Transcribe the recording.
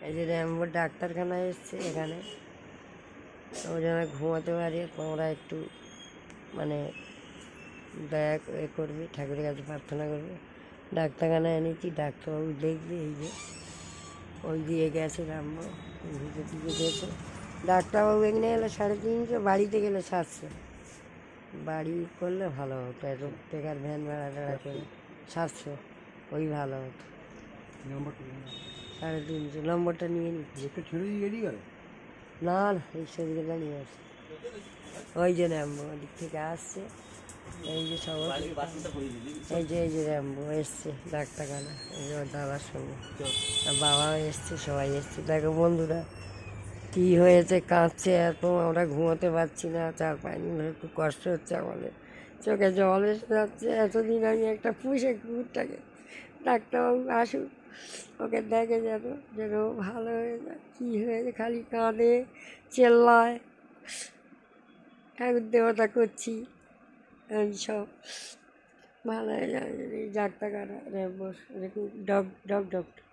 এই যে র্যাম্বোর ডাক্তারখানায় এসছে এখানে, ও যেন ঘুমাতে পারে, তোমরা একটু মানে দয়া করবে, ঠাকুরের কাছে প্রার্থনা করবে। ডাক্তারখানায় এনেছি, ডাক্তারবাবু দেখবে। এই যে ওই দিয়ে গেছে র্যাম্বো, ভিতর দিকে গেছে ডাক্তারবাবু। এখানে গেলে 350, বাড়িতে গেলে 700। বাড়ি করলে ভালো হতো, এত বেকার ভ্যান ভাড়া টাড়া করে 700, ওই ভালো হতো। 350 নম্বরটা নিয়ে নিচ্ছি। না না, এই সেদিকে দাঁড়িয়ে আছে। ওই যে র্যাম্বো ওদিক থেকে আসছে। এই যে সব এই যে র্যাম্বো এসছে ডাক্তারখানা, এই যে ওর দাদার সঙ্গে, বাবাও এসছে, সবাই এসছে। দেখো বন্ধুরা কী হয়েছে, কাঁদছে এত, আমরা ঘুমোতে পারছি না 4-5 দিন ধরে, খুব কষ্ট হচ্ছে আমাদের, চোখে জল এসে যাচ্ছে। এতদিন আমি একটা পুষে কুকুরটাকে, ডাক্তারবাবু আসুক, ওকে দেখে যেন ভালো হয়ে যায়। কী হয়েছে, খালি কাঁদে, চেল্লায়, ঠাকুর দেবতা করছি, এই সব ভালো হয়ে যায়। এই ডাক্তারখানা র্যাম্বোর ডগ ডগ ডক্টর।